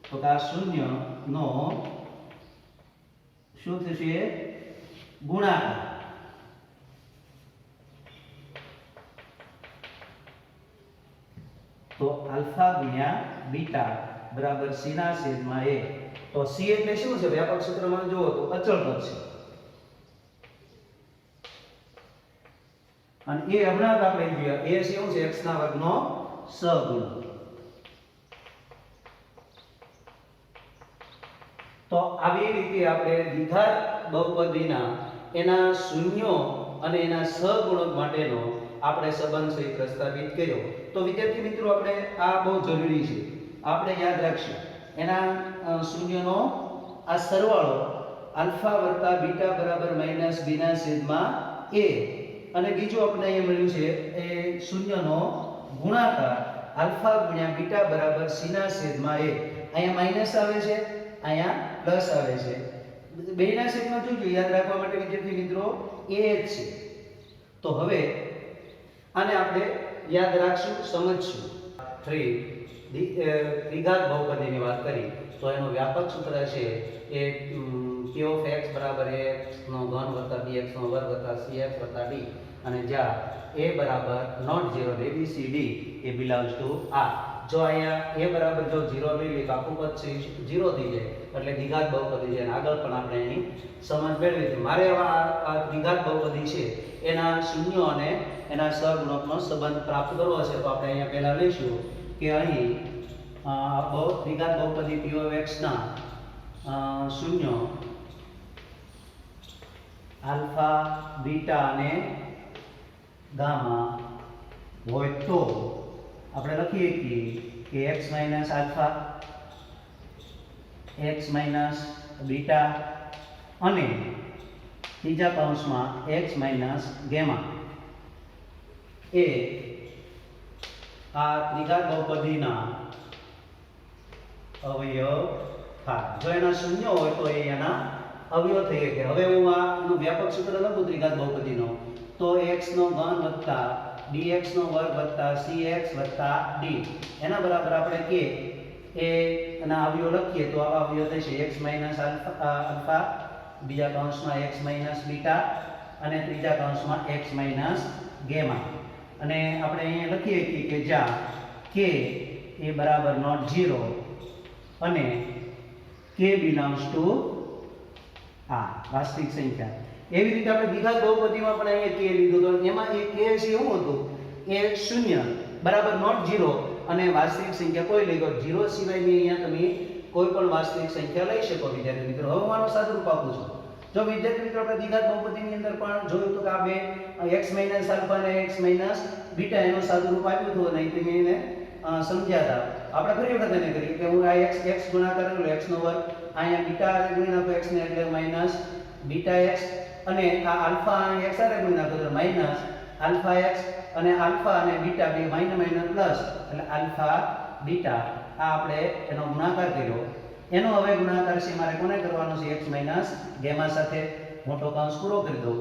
તો આ શૂન્યનો શું થશે ગુણાકાર. તો આલ્ફા ગુણ્યા બીટા બરાબર c ના છેદમાં a. તો c એટલે શું છે વ્યાપક સૂત્રમાં જુઓ તો અચળ પદ છે અને એ હમણાં જ આપણે જોયા એ શું છે x ના વર્ગનો સહગુણક. તો આવી રીતે આપણે દ્વિઘાત બહુપદીના એના શૂન્યો અને એના સહગુણક માટેનો આપણે સંબંધ છે પ્રસ્તાવિત કર્યો. તો વિદ્યાર્થી મિત્રો આપણે આ બહુ જરૂરી છે આપણે યાદ રાખશું એના શૂન્યનો આ સરવાળો આલ્ફા વત્તા બીટા બરાબર માઈનસ b ના છેદમાં a અને બીજું આપણે અહીંયા મળ્યું છે એ શૂન્યનો ગુણાકાર આલ્ફા ગુણ્યા બીટા બરાબર c ના છેદમાં a. અહીંયા માઈનસ આવે છે અહીંયા પ્લસ આવે છે બેના છેદમાં જોજો યાદ રાખવા માટે વિદ્યાર્થી મિત્રો a જ છે. તો હવે આને આપણે યાદ રાખશું સમજશું. 3 દ્વિઘાત બહુપદીની વાત કરી તો એનો વ્યાપક સૂત્ર છે એ q of x બરાબર x નો ઘન વત્તા bx નો વર્ગ વત્તા cx વત્તા d અને જ્યાં a બરાબર નોટ 0 abcd એ બિલોંગ્સ ટુ r. જો અહીંયા a બરાબર જો 0 લઈ લે તો આખું પદ છે 0 થઈ જાય એટલે દ્વિઘાત બહુપદી છે. આગળ પણ આપણે એની સમજ મેળવી છે. મારે આ દ્વિઘાત બહુપદી છે એના શૂન્યો અને એના સહગુણકનો સંબંધ પ્રાપ્ત કરવો છે તો આપણે અહીંયા પહેલા લઈશું કે અહીં દ્વિઘાત બહુપદી p of x ના શૂન્યો આલ્ફા બીટા અને ગામા હોય તો આપણે લખીએ કે x minus alpha x minus beta અને ત્રીજા કૌંસમાં x માઈનસ ગામા એ આ દ્વિઘાત બહુપદીના અવયવ થાય. જો એના શૂન્ય હોય તો એ એના અવયવ થઈ શકે. હવે હું આનું વ્યાપક સૂત્ર લખું દ્વિઘાત બહુપદીનો તો x નો ઘન વત્તા dx નો વર્ગ વત્તા cx વત્તા d એના બરાબર આપણે કે એ એના અવયવ લખીએ તો આવા અવયવ થશે x માઈનસ આલ્ફા બીજા કૌંસમાં x માઈનસ બીટા અને ત્રીજા કૌંસમાં x માઈનસ ગામા. અને આપણે અહીંયા લખીએ કે જ્યાં k એ બરાબર નોટ 0 અને k બિલોંગ્સ ટુ r વાસ્તવિક સંખ્યા. એવી રીતે આપણે દ્વિઘાત બહુપદીમાં પણ અહીંયા k લીધું તો એમાં એ k છે શું હતું એ 0 બરાબર નોટ 0 અને વાસ્તવિક સંખ્યા કોઈ લઈ ગયો 0 સિવાયની અહીંયા તમે કોઈ પણ વાસ્તવિક સંખ્યા લઈ શકો વિદ્યાર્થી મિત્રો. હવે હું આનો સાદુરૂપ આપું છું. જો વિદ્યાર્થી મિત્રો આપણે દ્વિઘાત બહુપદીની અંદર પણ જોયું તો કે આ બે x માઈનસ આલ્ફા અને x માઈનસ બીટા એનું સાદુરૂપ આપ્યું હતું અને તમે એને સમજ્યા હતા. આપણે ફરી વખત એને કરીએ કે હું આ x ગુણાકાર કરું x નો વર્ગ અહીંયા બીટા ગુણી નાખો x ને એટલે માઈનસ બીટા x અને આ આલ્ફા અને x સાથે ગુણી નાખો તો માઈનસ આલ્ફા x અને આલ્ફા અને બીટા બે માઈનસ માઈનસ પ્લસ એટલે આલ્ફા બીટા આ આપણે એનો ગુણાકાર કર્યો. એનો હવે ગુણાકાર છે મારે કોને કરવાનો છે x માઈનસ ગામા સાથે મોટો કૌંસ પૂરો કરી દઉં.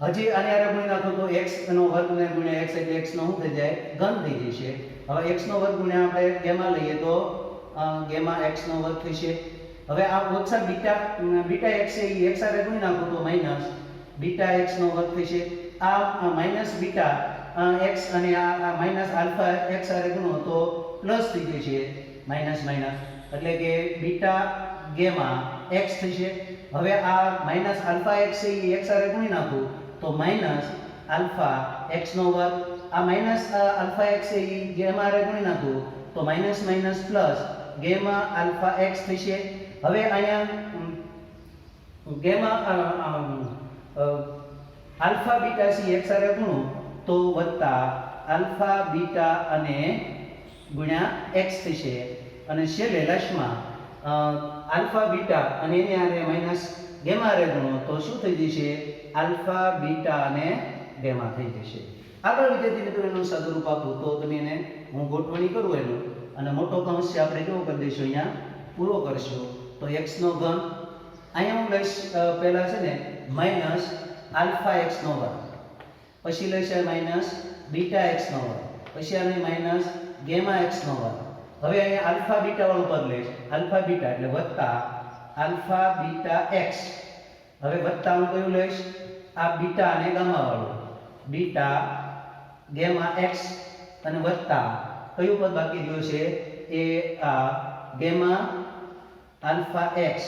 હજી આને આરે ગુણી નાખો તો x નો વર્ગ ને ગુણ્યા x એટલે x નો શું થઈ જાય ઘન થઈ જશે. હવે x નો વર્ગ ગુણ્યા આપણે ગામા લઈએ તો ગામા x નો વર્ગ થશે. હવે આ ઓછા બીટા x છે એ x સાથે ગુણી નાખો તો માઈનસ બીટા x નો વર્ગ થશે આ માઇનસ બીટા એક્સ અને આ માઇનસ આલ્ફા એક્સ આરે ગુણો તો પ્લસ થઈ જશે માઇનસ માઇનસ એટલે કે બીટા ગેમા એક્સ થશે. હવે આ માઇનસ આલ્ફા એક્સ એ એક્સ આરે ગુણી નાખું તો માઇનસ આલ્ફા એક્સ નો વર્ગ, આ માઇનસ આલ્ફા એક્સ એ ગેમા આરે ગુણી નાખું તો minus minus plus gamma alpha x થશે. હવે અહીંયા gamma alpha beta C x આરે ગુણો તો વત્તા આલ્ફા બીટા અને ગુણ્યા એક્સ થશે અને છેલ્લે લાસ્ટમાં આલ્ફા બીટા અને એની આરે માઇનસ ગેમા આરે ગુણો તો શું થઈ જશે આલ્ફા બીટા અને ગેમા થઈ જશે. આગળ વિદ્યાર્થી મિત્રો એનું સાદુરૂપ આપું તો તમે એને હું ગોઠવણી કરું એનું અને મોટો કૌંસ છે આપણે કેવો કરી દઈશું અહીંયા પૂરો કરશું તો x નો ઘન અહીંયા હું લઈશ પહેલા છે ને માઇનસ આલ્ફા એક્સ નો વર્ગ, પછી લઈશ માઇનસ બીટા એક્સ નો વર્ગ, પછી આને માઇનસ ગેમા એક્સ નો વર્ગ. હવે અહીંયા આલ્ફા બીટા વાળું પદ લઈશ, આલ્ફા બીટા એટલે વત્તા આલ્ફા બીટા એક્સ. હવે વત્તા હું કયું લઈશ આ બીટા અને ગામા વાળું બીટા ગેમા એક્સ અને વત્તા કયું પદ બાકી રહ્યું છે એ આ ગેમા આલ્ફા એક્સ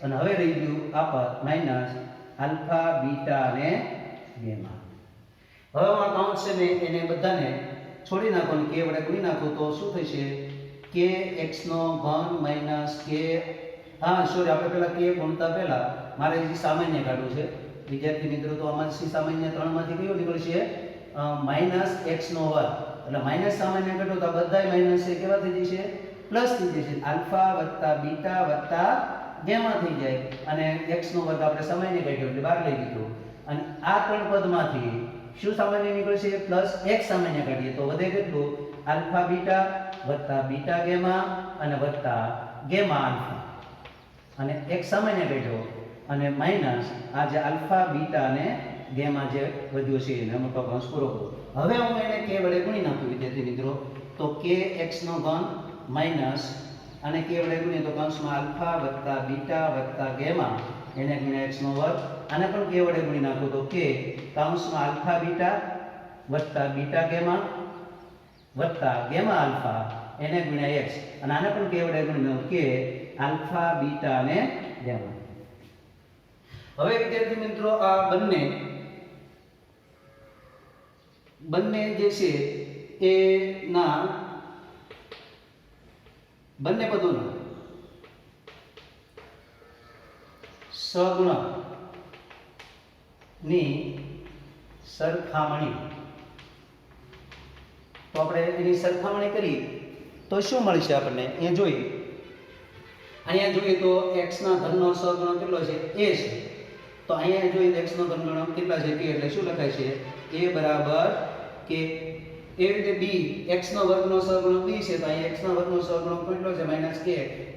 અને હવે રહી ગયું આ પદ માઇનસ આલ્ફા બીટા અને ગેમા. હવે આ કાઉન્ટ છે ને એને બધાને છોડી નાખો અને કે વડે ગુણી નાખો તો શું થશે કે x નો ઘન માઇનસ કે સોરી આપણે પહેલા કે ગુણતા પહેલા મારે જે સામાન્ય કાઢવું છે વિદ્યાર્થી મિત્રો તો આમાંથી સામાન્ય 3 માંથી કયો નીકળશે માઇનસ x નો વર્ગ એટલે માઇનસ સામાન્ય કાઢો તો બધાય માઇનસ છે કેવા થઈ જશે પ્લસ થઈ જશે આલ્ફા વત્તા બીટા વત્તા ગેમા થઈ જાય અને x નો વર્ગ આપણે સામાન્ય કાઢ્યો એટલે બહાર લઈ દીધો અને આ ત્રણ પદમાંથી શું સામાન્ય નીકળશે પ્લસ x સામાન્ય કાઢીએ તો વધે કેટલું આલ્ફા બીટા વત્તા બીટા ગેમા અને વત્તા ગેમા આલ્ફા અને x સામાન્ય કાઢ્યો અને માઇનસ આ જે આલ્ફા બીટા અને ગેમા જે વધ્યો છે એને મોટો કૌંસ પૂરો કરો. હવે હું એને k વડે ગુણી નાખું વિદ્યાર્થી મિત્રો તો k x નો ઘન માઇનસ અને k વડે ગુણીએ તો કૌંસમાં આલ્ફા વત્તા બીટા વત્તા ગેમા એને ગુણ્યા x નો વર્ગ આને પણ k વડે ગુણી નાખો તો k કૌંસમાં આલ્ફા બીટા વત્તા બીટા ગેમા વત્તા ગેમા આલ્ફા એને ગુણ્યા x અને આને પણ k વડે ગુણી નાખો k આલ્ફા બીટા અને ગેમા. હવે વિદ્યાર્થી મિત્રો આ બંને જે છે એ ના બંને પદોના સહગુણક ની સરખામણી તો આપણે એની સરખામણી કરીએ તો શું મળશે આપણને એ જોઈએ. અહીંયા જોઈએ તો x ના ઘનનો સહગુણક કેટલો છે a છે તો અહીંયા જોઈએ x નો ઘનગુણક કેટલા છે k એટલે શું લખાય છે a બરાબર k. એ રીતે b x નો વર્ગનો સહગુણક b છે તો અહીંયા x ના વર્ગનો સહગુણક કેટલો છે માઈનસ k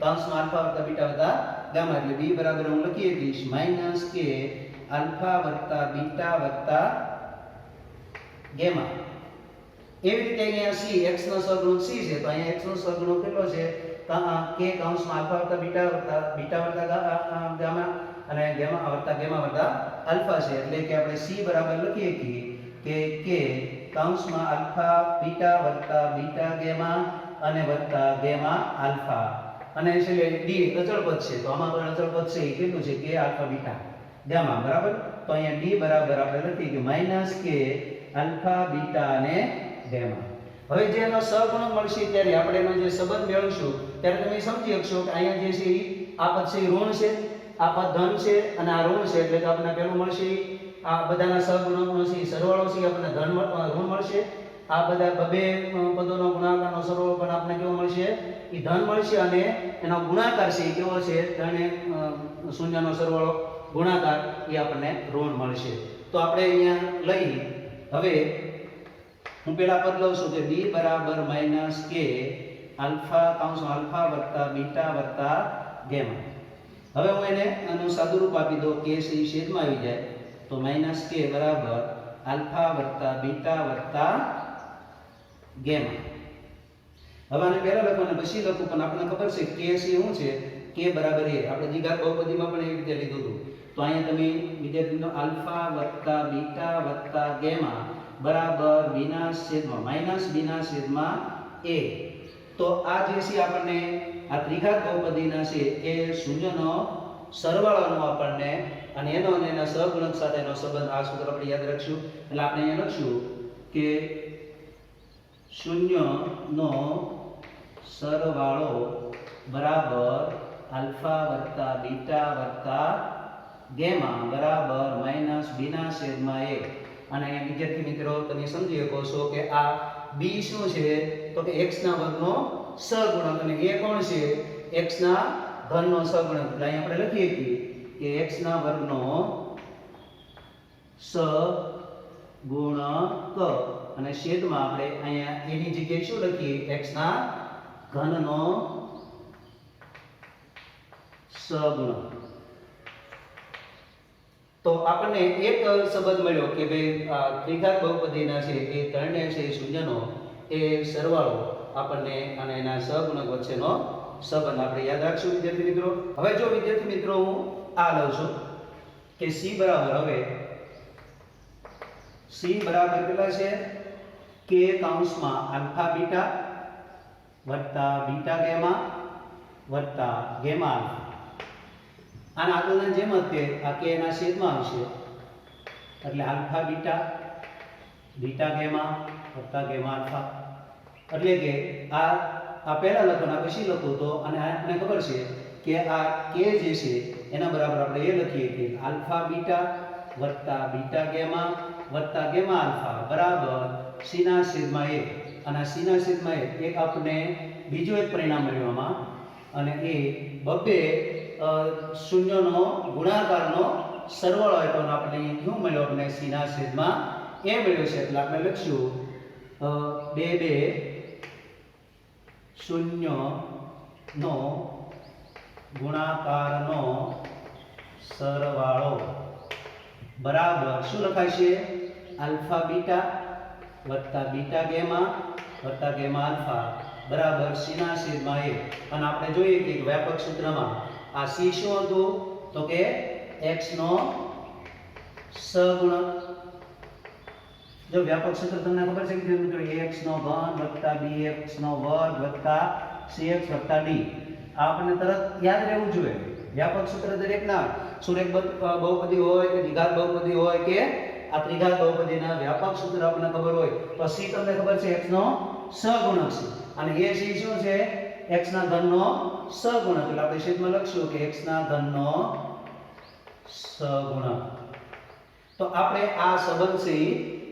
કૌંસમાં આલ્ફા વત્તા બીટા વત્તા ગામા એટલે b બરાબર હું લખી દઈશ માઈનસ k આલ્ફા વત્તા બીટા વત્તા ગામા. એવી રીતે અહીંયા c x નો સહગુણક c છે તો અહીંયા x નો સહગુણક કેટલો છે k કૌંસમાં આલ્ફા વત્તા બીટા વત્તા ગામા અને ગામા વત્તા આલ્ફા છે એટલે કે આપણે c બરાબર લખીએ કે k કૌંસમાં આલ્ફા બીટા વત્તા બીટા ગામા અને વત્તા ગામા આલ્ફા અને છેલ્લે d અચળ પદ છે તો આમાં પણ અચળ પદ છે એ કેટલું છે k આલ્ફા બીટા ગામા બરાબર તો અહીંયા d બરાબર આપણે લખીએ કે માઈનસ k આલ્ફા બીટા અને ગામા. હવે જે એનો સહગુણક મળશે ત્યારે આપણે એનો જે સંબંધ મેળવીશું ત્યારે તમે સમજી શકશો કે અહીંયા જે છે આ પદ છે ઋણ છે આ પદ ધન છે અને આ ઋણ છે એટલે કે આપણને પેલું મળશે આ બધાના સહગુણકનો છે સરવાળો છે આપણને ધન ઋણ મળશે. આ બધા બબે પદોનો ગુણાકારનો સરવાળો પણ આપણને કેવો મળશે એ ધન મળશે અને એનો ગુણાકાર છે એ કેવો છે ધન શૂન્યનો સરવાળો ગુણાકાર એ આપણને ઋણ મળશે. તો આપણે અહીંયા લઈ હવે હું પેલા પદ લઉં છું કે b બરાબર માઈનસ k આલ્ફા કૌંસમાં આલ્ફા વત્તા બીટા વત્તા ગામા. હવે હું એને આનું સાદુરૂપ આપી દઉં k છે એ છેદમાં આવી જાય તો માઈનસ k બરાબર આલ્ફા વત્તા બીટા વત્તા ગામા. હવે આને પહેલા લખો અને પછી લખું પણ આપણને ખબર છે k છે શું છે કે બરાબર a. આપણે દ્વિઘાત બહુપદીમાં પણ એવી રીતે લીધું હતું. તો અહીંયા તમે વિદ્યાર્થીનો આલ્ફા વત્તા બીટા વત્તા ગેમા બરાબર b ના છેદમાં માઈનસ b ના છેદમાં a. તો આ જે છે આપણને આ ત્રિઘાત બહુપદીના છે એ શૂન્યનો સરવાળાનો આપણને અને એનો અને એના સહગુણક સાથેનો સંબંધ આ સૂત્ર આપણે યાદ રાખશું. એટલે આપણે અહીંયા લખશું કે શૂન્યનો સરવાળો બરાબર આલ્ફા વત્તા બીટા વત્તા ગેમા બરાબર માઈનસ b ના છેદમાં a. અને વિદ્યાર્થી મિત્રો તમે સમજી શકો છો કે આ b શું છે તો કે x ના વર્ગનો સહગુણક અને a કોણ છે x ના ઘનનો સહગુણક. એટલે અહીં આપણે લખીએ કે x ના વર્ગનો સહગુણક અને છેદમાં આપણે અહીંયા a ની જગ્યાએ શું લખીએ x ના ઘનનો સહગુણક. તો આપણને એક સંબંધ મળ્યો કે ભાઈ ત્રિઘાત બહુપદીના છે એ ત્રણે છે શૂન્યનો એ સરવાળો આપણને અને એના સહગુણક વચ્ચેનો સંબંધ આપણે યાદ રાખશું વિદ્યાર્થી મિત્રો. હવે જો વિદ્યાર્થી મિત્રો હું આ લઉં છું કે c બરાબર હવે c બરાબર કેટલા છે કે કૌંસમાં આલ્ફા બીટા વત્તા બીટા ગેમા વત્તા ગેમા આલ્ફા. આના આગળના જેમ જ તે આ k ના છેદમાં આવશે એટલે આલ્ફા બીટા બીટા ગેમા વત્તા ગેમા આલ્ફા. એટલે કે આ પહેલા લખો આ પછી લખો તો અને આપણને ખબર છે કે આ k જે છે એના બરાબર આપણે એ લખીએ કે આલ્ફા બીટા વત્તા બીટા ગેમા વત્તા ગેમા આલ્ફા બરાબર c ના છેદમાં a. અને c ના છેદમાં a એક આપણે બીજું એક પરિણામ મળ્યું આમાં અને એ બબ્બે શૂન્યનો ગુણાકારનો સરવાળો આપ્યો અને આપણે શું મળ્યો આપણે c ના છેદમાં a મળ્યો છે. એટલે આપણે લખશું 2 2 શૂન્યનો ગુણાકારનો સરવાળો બરાબર શું લખાય છે આલ્ફા બીટા વત્તા બીટા ગેમા વત્તા ગેમા આલ્ફા બરાબર c ના છેદમાં a. અને આપણે જોઈએ કે વ્યાપક સૂત્રમાં આ c શું હતું તો કે x નો સહગુણક. જો વ્યાપક સૂત્ર તમને ખબર છે કે મિત્રો ax નો ઘન વત્તા bx નો વર્ગ વત્તા cx વત્તા d. આ આપણને તરત યાદ રહેવું જોઈએ. વ્યાપક સૂત્ર દરેકના સુરેખ બહુપદી હોય કે દ્વિઘાત બહુપદી હોય કે આ ત્રિઘાત બહુપદીના વ્યાપક સૂત્ર આપણને ખબર હોય તો c તમને ખબર છે x નો સહગુણક છે અને a c શું છે x ના ઘનનો સહગુણક. એટલે આપણે છેદમાં લખશું કે x ના ઘનનો સહગુણક. તો આપણે આ સંબંધ છે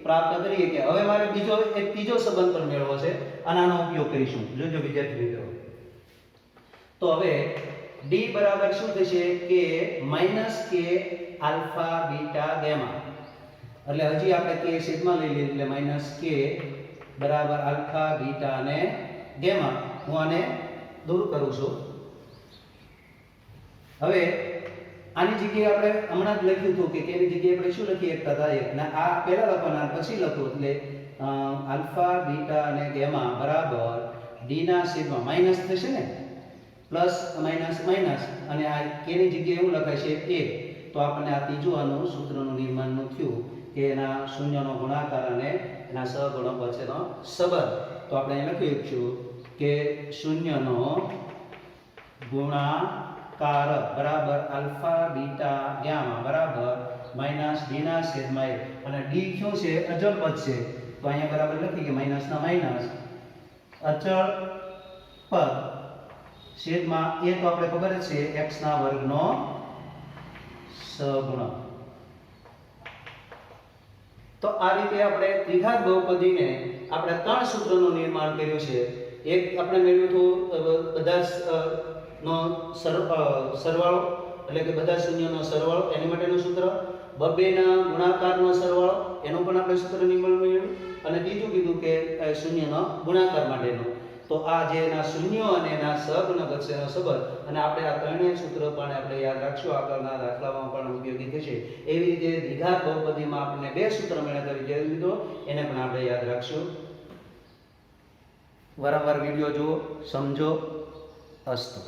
પ્રાપ્ત કરીએ કે હવે મારે બીજો એક ત્રીજો સંબંધ પણ મેળવવો છે અને આનો ઉપયોગ કરીશું. જોજો વિદ્યાર્થી મિત્રો. તો હવે d બરાબર શું થશે કે -k આલ્ફા બીટા ગેમા. એટલે હજી આપણે k છેદમાં લઈ લઈએ એટલે -k બરાબર આલ્ફા બીટા અને ગેમા. હું આને દૂર કરું છું. હવે આની જગ્યાએ આપણે હમણાં જ લખ્યું હતું કે કેની જગ્યાએ આપણે શું લખીએ એક તથા એક ને આ પહેલા લખવાના પછી લખું એટલે આલ્ફા બીટા અને ગેમા બરાબર d ના છેદમાં માઈનસ થશે ને પ્લસ માઈનસ માઈનસ અને આ કેની જગ્યાએ એવું લખાય છે a. તો આપણને આ ત્રીજું આનું સૂત્રનું નિર્માણનું થયું કે એના શૂન્યનો ગુણાકાર અને એના સહગુણક વચ્ચેનો સંબંધ. તો આપણે અહીં લખી શકીશું કે શૂન્યનો ગુણાકાર બરાબર આલ્ફા બીટા ગામા બરાબર માઈનસ d ના છેદમાં a. અને d શું છે અચળ પદ છે તો અહીંયા બરાબર લખી કે માઈનસ ના માઈનસ અચળ પદ છેદમાં a તો આપણે ખબર જ છે x ના વર્ગનો સહગુણક. તો આ રીતે આપણે ત્રિઘાત બહુપદીને આપણે ત્રણ સૂત્રોનું નિર્માણ કર્યું છે. એક આપણે મેળવ્યું હતું બધા નો સરવાળો એટલે કે બધા શૂન્યનો સરવાળો એની માટેનું સૂત્ર. બબેના ગુણાકારનો સરવાળો એનું પણ આપણે સૂત્ર નિર્માણ મેળવ્યું અને ત્રીજું કીધું કે શૂન્યનો ગુણાકાર માટેનું. તો આ જે એના શૂન્યો અને એના સહગુણક વચ્ચેનો સંબંધ અને આપણે આ ત્રણેય સૂત્ર પણ આપણે યાદ રાખશું. આગળના દાખલામાં પણ ઉપયોગી થશે. એવી રીતે દ્વિઘાત બહુપદીમાં આપણને બે સૂત્ર મળ્યા હતા મિત્રો એને પણ આપણે યાદ રાખશું. વારંવાર વિડીયો જુઓ સમજો. અસ્તુ.